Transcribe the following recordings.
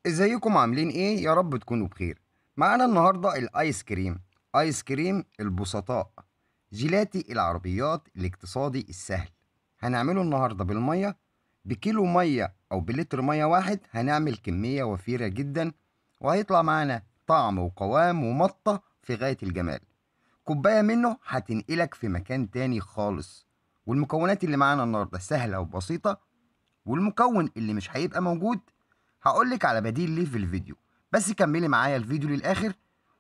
ازيكم عاملين ايه؟ يا رب تكونوا بخير. معانا النهارده الايس كريم، ايس كريم البسطاء، جيلاتي العربيات الاقتصادي السهل. هنعمله النهارده بالميه، بكيلو ميه او بلتر ميه واحد هنعمل كميه وفيره جدا، وهيطلع معانا طعم وقوام ومطه في غايه الجمال. كوبايه منه هتنقلك في مكان تاني خالص. والمكونات اللي معانا النهارده سهله وبسيطه، والمكون اللي مش هيبقى موجود هقولك على بديل ليه في الفيديو. بس كملي معايا الفيديو للآخر.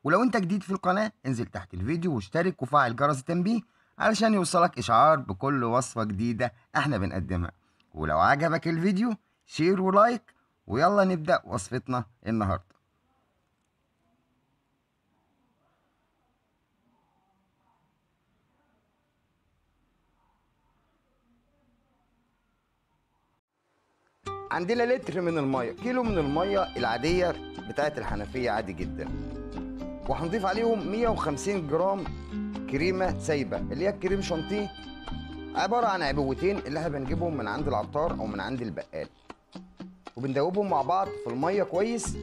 ولو انت جديد في القناة انزل تحت الفيديو واشترك وفعل جرس التنبيه علشان يوصلك إشعار بكل وصفة جديدة احنا بنقدمها. ولو عجبك الفيديو شير ولايك، ويلا نبدأ وصفتنا النهاردة. عندنا لتر من المية، كيلو من المية العادية بتاعت الحنفية عادي جدا، وهنضيف عليهم 150 جرام كريمة سايبة اللي هي الكريم شانتيه، عبارة عن عبوتين اللي احنا بنجيبهم من عند العطار او من عند البقال، وبندوبهم مع بعض في المية كويس.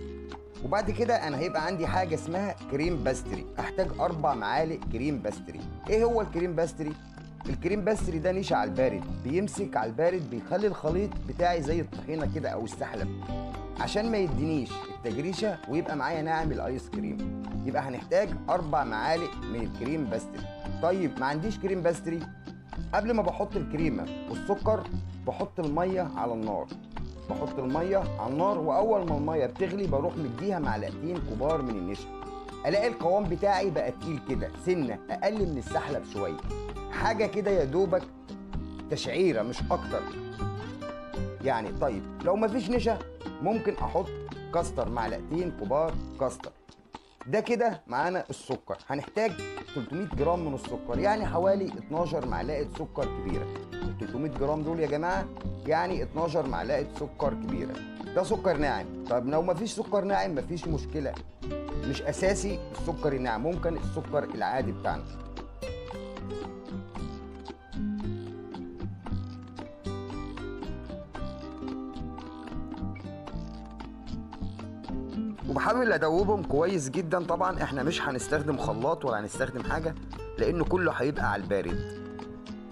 وبعد كده انا هيبقى عندي حاجة اسمها كريم باستري، احتاج 4 معالق كريم باستري. ايه هو الكريم باستري؟ الكريم باستري ده نشا على البارد، بيمسك على البارد، بيخلي الخليط بتاعي زي الطحينة كده او السحلب، عشان ما يدينيش التجريشة ويبقى معايا ناعم الايس كريم. يبقى هنحتاج 4 معالق من الكريم باستري. طيب ما عنديش كريم باستري، قبل ما بحط الكريمه والسكر بحط الميه على النار. بحط الميه على النار، واول ما الميه بتغلي بروح مديها معلقتين كبار من النشا. الاقي القوام بتاعي بقى تقيل كده سنه، اقل من السحلب شويه، حاجه كده يا دوبك تشعيره مش اكتر يعني. طيب لو مفيش نشا ممكن احط كاستر، معلقتين كبار كاستر. ده كده معانا السكر، هنحتاج 300 جرام من السكر، يعني حوالي 12 معلقه سكر كبيره. ال 300 جرام دول يا جماعه يعني 12 معلقه سكر كبيره. ده سكر ناعم. طب لو مفيش سكر ناعم مفيش مشكله، مش اساسي السكر الناعم، ممكن السكر العادي بتاعنا. وبحاول ادوبهم كويس جدا. طبعا احنا مش هنستخدم خلاط ولا هنستخدم حاجه، لان كله هيبقى على البارد.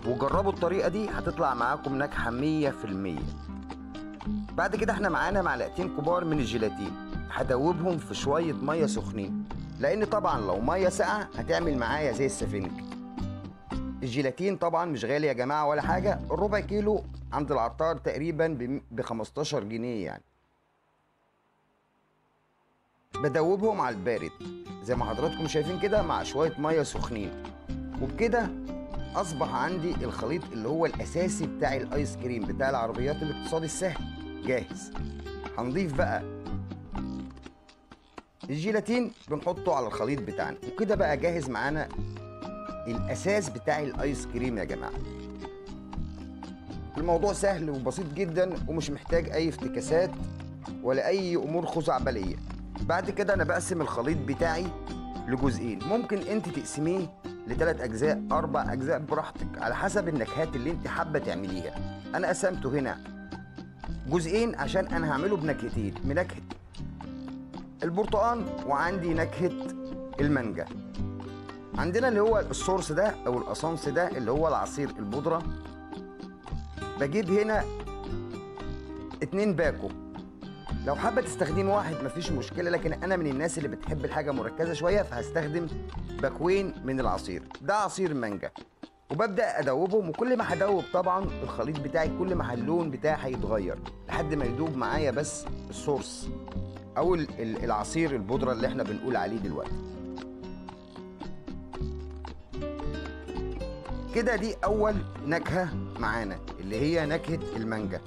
وجربوا الطريقه دي هتطلع معاكم ناجحه 100%. بعد كده احنا معانا معلقتين كبار من الجيلاتين، هدوبهم في شويه ميه سخنين، لان طبعا لو ميه ساقعه هتعمل معايا زي السفنج. الجيلاتين طبعا مش غالي يا جماعه ولا حاجه، الربع كيلو عند العطار تقريبا ب 15 جنيه يعني. بدوبهم على البارد زي ما حضراتكم شايفين كده مع شويه ميه سخنين. وبكده اصبح عندي الخليط اللي هو الاساسي بتاع الايس كريم بتاع العربيات الاقتصادي السهل جاهز. هنضيف بقى الجيلاتين، بنحطه على الخليط بتاعنا، وكده بقى جاهز معانا الاساس بتاع الايس كريم يا جماعه. الموضوع سهل وبسيط جدا ومش محتاج اي افتكاسات ولا اي امور خزعبليه. بعد كده انا بقسم الخليط بتاعي لجزئين، ممكن انت تقسميه ل3 اجزاء 4 اجزاء براحتك على حسب النكهات اللي انت حابه تعمليها. انا قسمته هنا جزئين عشان انا هعمله بنكهتين، بنكهه البرتقال وعندي نكهه المانجا. عندنا اللي هو الصورص ده او الاسانس ده اللي هو العصير البودره، بجيب هنا 2 باكو. لو حابه تستخدمي واحد مفيش مشكله، لكن انا من الناس اللي بتحب الحاجه مركزه شويه فهستخدم باكوين من العصير ده، عصير مانجا. وببدا ادوبهم، وكل ما هدوب طبعا الخليط بتاعي كل ما اللون بتاعي هيتغير لحد ما يدوب معايا بس الصورص او العصير البودره اللي احنا بنقول عليه دلوقتي. كده دي اول نكهه معانا اللي هي نكهه المانجا.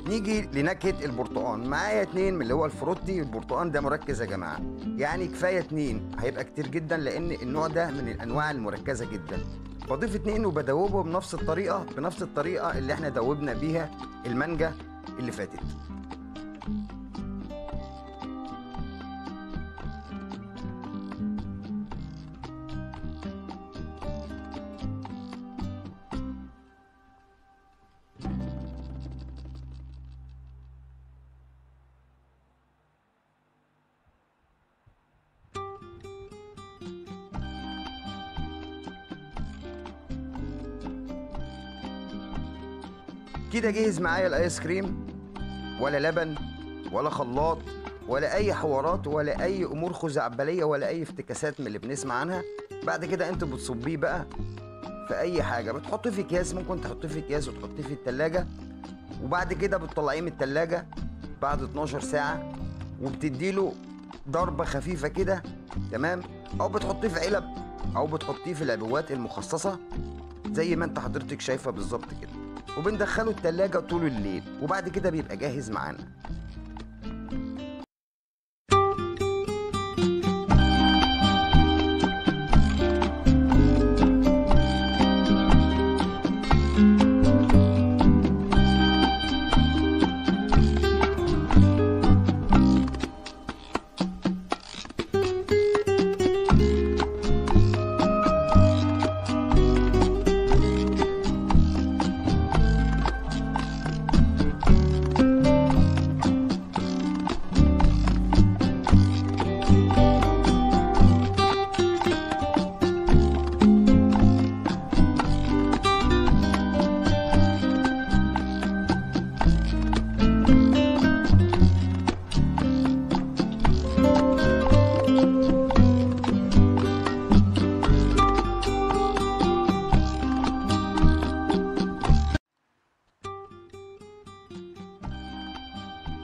نيجي لنكهه البرتقال، معايا 2 من اللي هو الفروتي. البرتقال ده مركز يا جماعه، يعني كفايه 2 هيبقى كتير جدا لان النوع ده من الانواع المركزه جدا. بضيف 2 وبدوبه بنفس الطريقه اللي احنا دوبنا بيها المانجا اللي فاتت. كده جهز معايا الايس كريم، ولا لبن ولا خلاط ولا اي حوارات ولا اي امور خزعبليه ولا اي افتكاسات من اللي بنسمع عنها. بعد كده انت بتصبيه بقى في اي حاجه، بتحطيه في اكياس، ممكن تحطيه في اكياس وتحطيه في التلاجة، وبعد كده بتطلعيه من التلاجة بعد 12 ساعه وبتديله ضربه خفيفه كده، تمام؟ او بتحطيه في علب او بتحطيه في العبوات المخصصه زي ما انت حضرتك شايفه بالظبط كده، وبندخله التلاجة طول الليل، وبعد كده بيبقى جاهز معانا.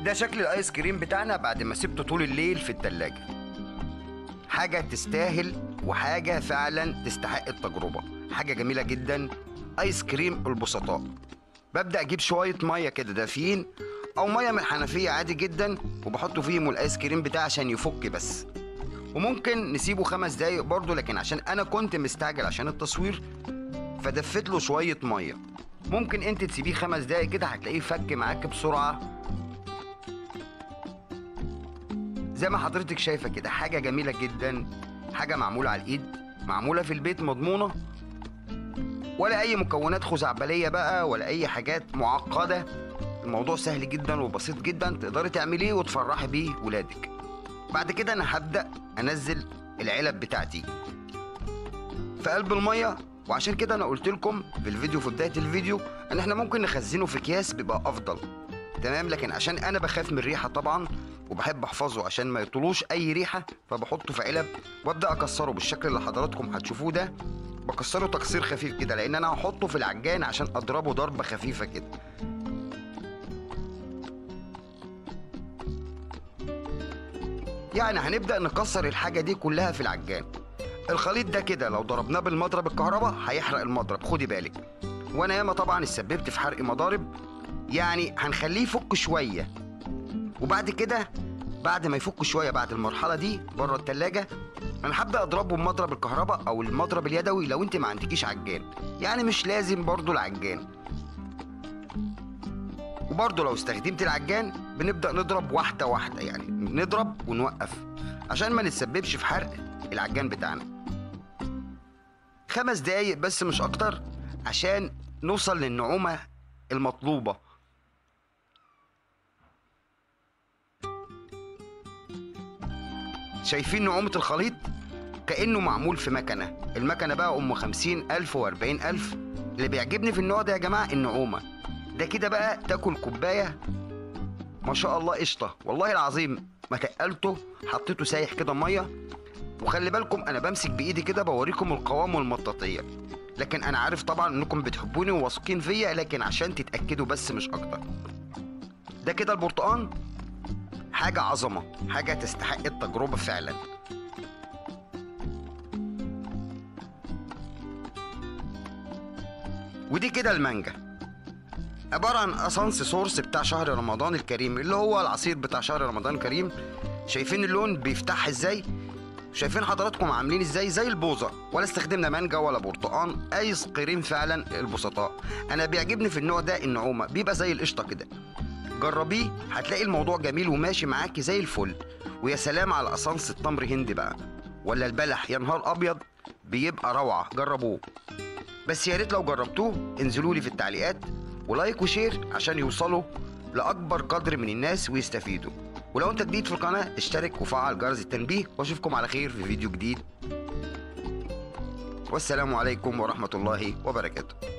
ده شكل الايس كريم بتاعنا بعد ما سبته طول الليل في التلاجة. حاجة تستاهل وحاجة فعلا تستحق التجربة، حاجة جميلة جدا. ايس كريم البسطاء. ببدأ اجيب شوية مية كده دافيين او مية من الحنفية عادي جدا، وبحطه فيهم الايس كريم بتاعي عشان يفك بس، وممكن نسيبه 5 دقايق برضه، لكن عشان انا كنت مستعجل عشان التصوير فدفت له شوية مية. ممكن انت تسيبيه 5 دقايق كده هتلاقيه فك معاك بسرعة زي ما حضرتك شايفة كده. حاجة جميلة جدا، حاجة معمولة على الإيد، معمولة في البيت، مضمونة، ولا أي مكونات خزعبلية بقى ولا أي حاجات معقدة. الموضوع سهل جدا وبسيط جدا، تقدري تعمليه وتفرحي بيه ولادك. بعد كده أنا هبدأ أنزل العلب بتاعتي في قلب المية، وعشان كده أنا قلت لكم في الفيديو في بداية الفيديو إن إحنا ممكن نخزنه في أكياس بيبقى أفضل، تمام؟ لكن عشان أنا بخاف من الريحة طبعا وبحب احفظه عشان ما يطلوش اي ريحه، فبحطه في علب وابدا اكسره بالشكل اللي حضراتكم هتشوفوه ده. بكسره تكسير خفيف كده لان انا هحطه في العجان عشان اضربه ضربه خفيفه كده. يعني هنبدا نكسر الحاجه دي كلها في العجان. الخليط ده كده لو ضربناه بالمضرب الكهرباء هيحرق المضرب، خدي بالك. وانا ياما طبعا اتسببت في حرق مضارب. يعني هنخليه يفك شويه، وبعد كده بعد ما يفك شويه بعد المرحله دي بره التلاجة، انا هبدا اضربه بمضرب الكهرباء او المضرب اليدوي لو انت ما عندكيش عجان، يعني مش لازم برضو العجان. وبرضو لو استخدمت العجان بنبدا نضرب واحده واحده، يعني نضرب ونوقف عشان ما نتسببش في حرق العجان بتاعنا. 5 دقايق بس مش اكتر عشان نوصل للنعومه المطلوبه. شايفين نعومة الخليط؟ كأنه معمول في مكنة. المكنة بقى أم 50,000 و40,000. اللي بيعجبني في النوع ده يا جماعة النعومة. ده كده بقى تاكل كوباية ما شاء الله قشطة، والله العظيم ما تقلته، حطيته سايح كده مية. وخلي بالكم أنا بمسك بإيدي كده بوريكم القوام والمطاطية، لكن أنا عارف طبعا إنكم بتحبوني وواثقين فيا، لكن عشان تتأكدوا بس مش أكتر. ده كده البرتقان حاجة عظمة، حاجة تستحق التجربة فعلا. ودي كده المانجا، عبارة عن اسانس سورس بتاع شهر رمضان الكريم، اللي هو العصير بتاع شهر رمضان الكريم. شايفين اللون بيفتح ازاي؟ شايفين حضراتكم عاملين ازاي؟ زي البوظة. ولا استخدمنا مانجا ولا برتقان، ايس كريم فعلا البسطاء. انا بيعجبني في النوع ده النعومة، بيبقى زي القشطة كده. جربيه هتلاقي الموضوع جميل وماشي معاكي زي الفل. ويا سلام على اسانس التمر هندي بقى ولا البلح، يا نهار ابيض بيبقى روعه. جربوه، بس يا ريت لو جربتوه انزلوا لي في التعليقات ولايك وشير عشان يوصلوا لاكبر قدر من الناس ويستفيدوا. ولو انت جديد في القناه اشترك وفعل جرس التنبيه، واشوفكم على خير في فيديو جديد. والسلام عليكم ورحمه الله وبركاته.